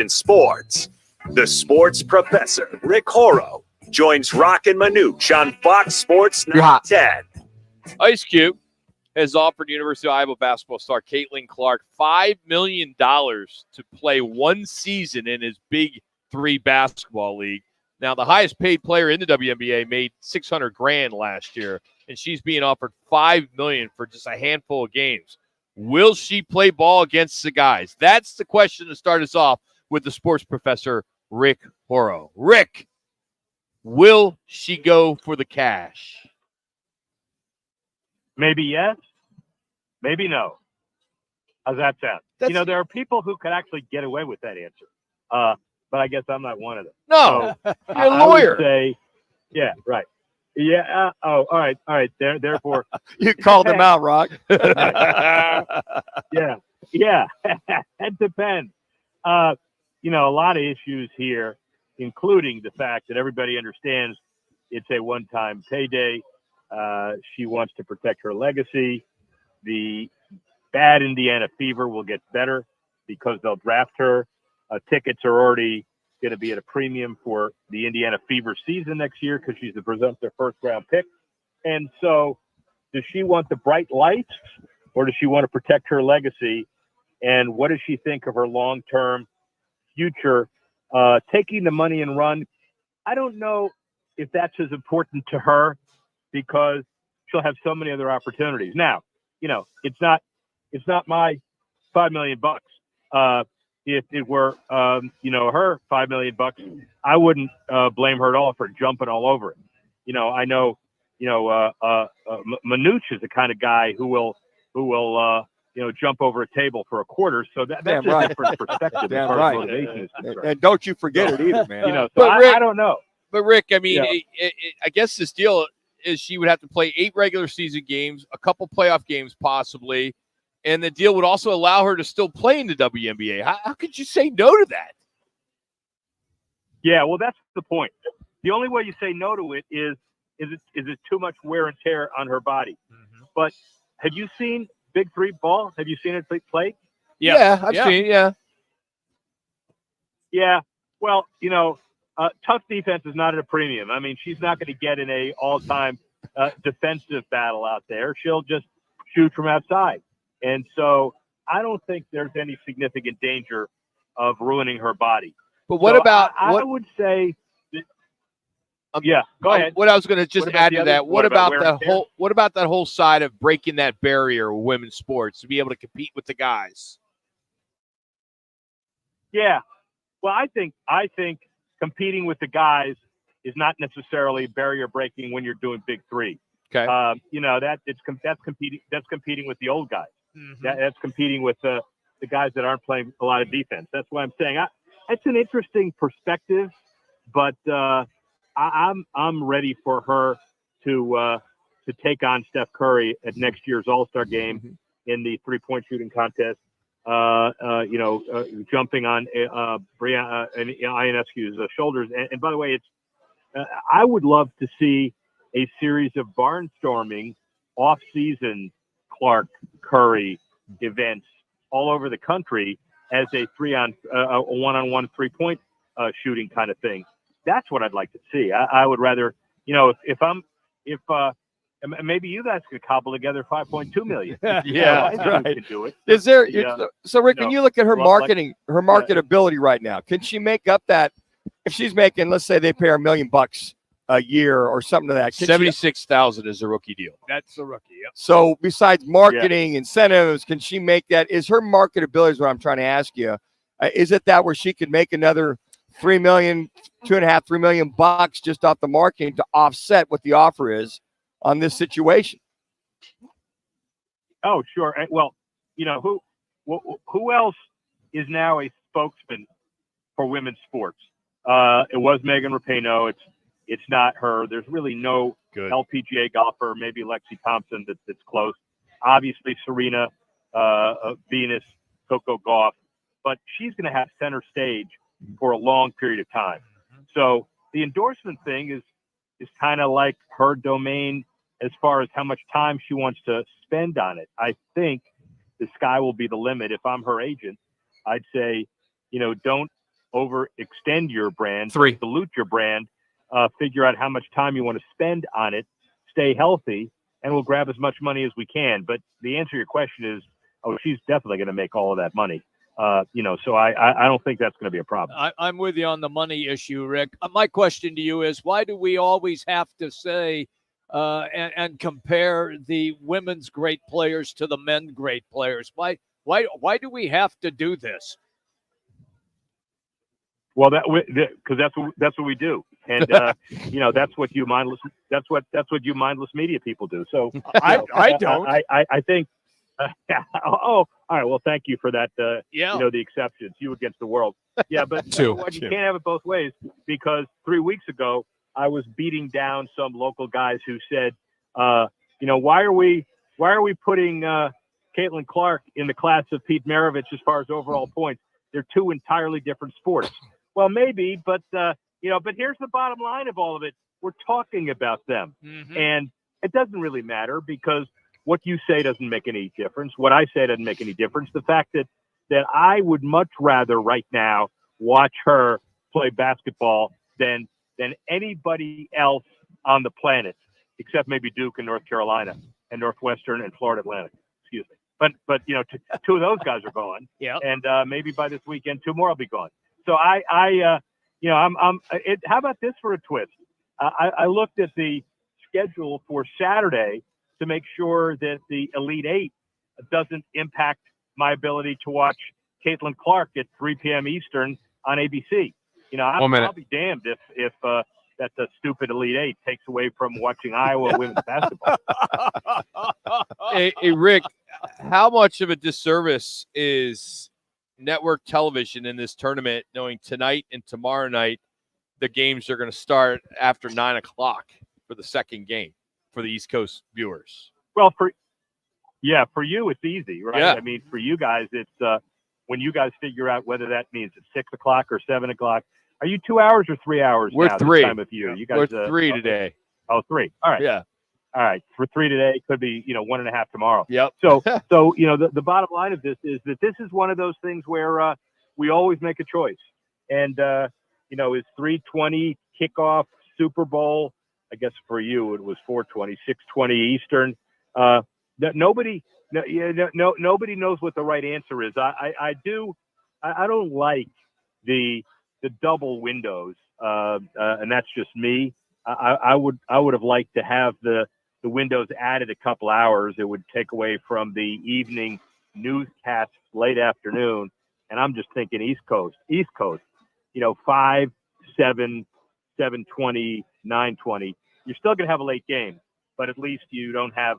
in sports. The sports professor, Rick Horrow, joins Rock and Manooch on Fox Sports 910. Ice Cube has offered University of Iowa basketball star Caitlin Clark $5 million to play one season in his Big Three basketball league. Now, the highest paid player in the WNBA made $600,000 last year, and she's being offered $5 million for just a handful of games. Will she play ball against the guys? That's the question to start us off with the sports professor, Rick Horrow. Rick, will she go for the cash? Maybe yes, maybe no. How's that sound? There are people who could actually get away with that answer, but I guess I'm not one of them. No, so you're a lawyer. I would say, yeah, right. Yeah. All right. Therefore, you called them out, Rock. Yeah. It depends. A lot of issues here, including the fact that everybody understands it's a one-time payday. She wants to protect her legacy. The bad Indiana Fever will get better because they'll draft her. Tickets are already going to be at a premium for the Indiana Fever season next year because she's the presumptive first-round pick. And so does she want the bright lights or does she want to protect her legacy? And what does she think of her long-term future? Taking the money and run, I don't know if that's as important to her because she'll have so many other opportunities. Now, it's not my $5 million. If it were, her $5 million, I wouldn't blame her at all for jumping all over it. I know, Manooch is the kind of guy who will jump over a table for a quarter. So that's a different perspective as far as motivation is concerned. And don't you forget it either, man. I don't know. But Rick, I mean, I guess this deal is she would have to play 8 regular season games, a couple playoff games possibly, and the deal would also allow her to still play in the WNBA. How could you say no to that? Yeah, well, that's the point. The only way you say no to it is it too much wear and tear on her body. Mm-hmm. But have you seen Big Three ball? Have you seen it play? Yeah, I've seen. Yeah. Well, tough defense is not at a premium. I mean, she's not going to get in a all-time defensive battle out there. She'll just shoot from outside. And so I don't think there's any significant danger of ruining her body. But what about I would say go ahead. What I was going to just add to that, what about that whole side of breaking that barrier with women's sports to be able to compete with the guys? Yeah. Well, I think competing with the guys is not necessarily barrier breaking when you're doing Big Three. Okay. That's competing with the old guys. Mm-hmm. That's competing with the guys that aren't playing a lot of defense. That's why I'm saying it's an interesting perspective, but I'm ready for her to take on Steph Curry at next year's All-Star game in the 3-point shooting contest. Jumping on Ionescu's shoulders. And by the way, I would love to see a series of barnstorming off-season Clark Curry events all over the country as a one-on-one 3-point shooting kind of thing. That's what I'd like to see. I would rather, if maybe you guys could cobble together $5.2 million. Yeah, that's right. Could do it. Is there? So, Rick, when you look at her her marketability right now, can she make up that? If she's making, let's say they pay her $1 million a year or something to that, $76,000 is a rookie deal. That's a rookie. Yep. So, besides marketing incentives, can she make that? Is her marketability? Is what I'm trying to ask you. Is it that where she could make another $3 million, $2.5–3 million just off the marketing to offset what the offer is on this situation? Oh, sure. Well, who else is now a spokesman for women's sports? It was Megan Rapinoe. It's not her. There's really no LPGA golfer, maybe Lexi Thompson that's close. Obviously, Serena, Venus, Coco Gauff. But she's going to have center stage for a long period of time. So the endorsement thing is kind of like her domain as far as how much time she wants to spend on it. I think the sky will be the limit. If I'm her agent, I'd say, don't overextend your brand, 3. dilute your brand, figure out how much time you want to spend on it, stay healthy, and we'll grab as much money as we can. But the answer to your question is, she's definitely going to make all of that money. So I don't think that's going to be a problem. I'm with you on the money issue, Rick. My question to you is, why do we always have to say and compare the women's great players to the men great players? Why do we have to do this? Well, because that's what we do, and that's what you mindless media people do. So I don't. I think. All right. Well, thank you for that. The exceptions, you against the world. Yeah, but you can't have it both ways, because 3 weeks ago I was beating down some local guys who said, why are we putting Caitlin Clark in the class of Pete Maravich as far as overall points? They're two entirely different sports. Well, maybe, but but here's the bottom line of all of it: we're talking about them, and it doesn't really matter, because what you say doesn't make any difference. What I say doesn't make any difference. The fact that I would much rather right now watch her play basketball than anybody else on the planet, except maybe Duke and North Carolina and Northwestern and Florida Atlantic. Excuse me. But two of those guys are gone. Yeah. And maybe by this weekend, 2 more will be gone. So how about this for a twist? I looked at the schedule for Saturday to make sure that the Elite Eight doesn't impact my ability to watch Caitlin Clark at 3 p.m. Eastern on ABC. I'll be damned if that the stupid Elite Eight takes away from watching Iowa women's basketball. Hey, Rick, how much of a disservice is network television in this tournament, knowing tonight and tomorrow night the games are going to start after 9 o'clock for the second game for the East Coast viewers? Well, for you, it's easy, right? Yeah. I mean, for you guys, it's when you guys figure out whether that means it's 6 o'clock or 7 o'clock. Are you 2 hours or 3 hours? We're now, 3. This time of year? You guys, we're 3 today. Oh, 3. All right. Yeah. All right. For 3 today, could be 1.5 tomorrow. Yep. So the bottom line of this is that this is one of those things where we always make a choice, and is 3:20 kickoff Super Bowl. I guess for you it was 4:20, 6:20 Eastern. Nobody knows what the right answer is. I don't like the double windows, and that's just me. I would have liked to have the windows added a couple hours. It would take away from the evening newscasts late afternoon, and I'm just thinking East Coast. 5, 7, 7:20, 9:20. You're still going to have a late game, but at least you don't have,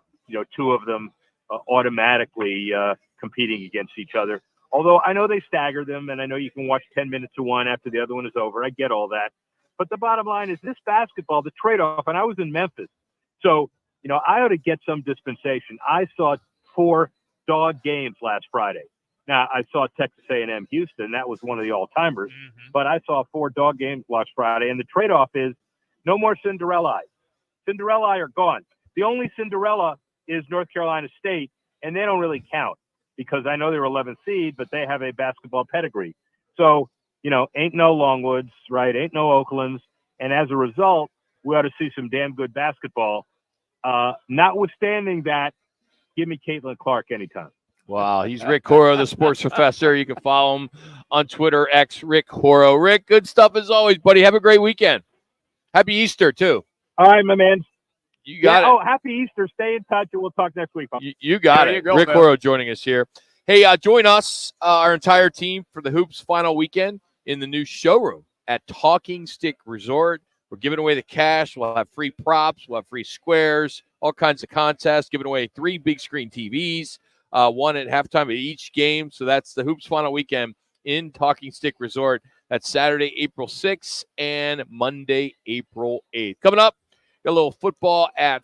two of them automatically competing against each other. Although I know they stagger them, and I know you can watch 10 minutes of one after the other one is over. I get all that. But the bottom line is this basketball, the trade-off, and I was in Memphis. So, I ought to get some dispensation. I saw 4 dog games last Friday. Now, I saw Texas A&M Houston. That was one of the all-timers. But I saw 4 dog games last Friday, and the trade-off is no more Cinderella. Cinderella are gone. The only Cinderella is North Carolina State, and they don't really count because I know they're 11th seed, but they have a basketball pedigree. So, ain't no Longwoods, right? Ain't no Oaklands. And as a result, we ought to see some damn good basketball. Notwithstanding that, give me Caitlin Clark anytime. Wow, he's Rick Horrow, the sports professor. You can follow him on Twitter, Rick Horrow. Rick, good stuff as always, buddy. Have a great weekend. Happy Easter, too. All right, my man. You got it. Oh, happy Easter. Stay in touch, and we'll talk next week. You got it. Rick Horrow joining us here. Hey, join us, our entire team, for the Hoops final weekend in the new showroom at Talking Stick Resort. We're giving away the cash. We'll have free props. We'll have free squares, all kinds of contests, giving away 3 big screen TVs, one at halftime of each game. So that's the Hoops final weekend in Talking Stick Resort. That's Saturday, April 6th and Monday, April 8th. Coming up, got a little football at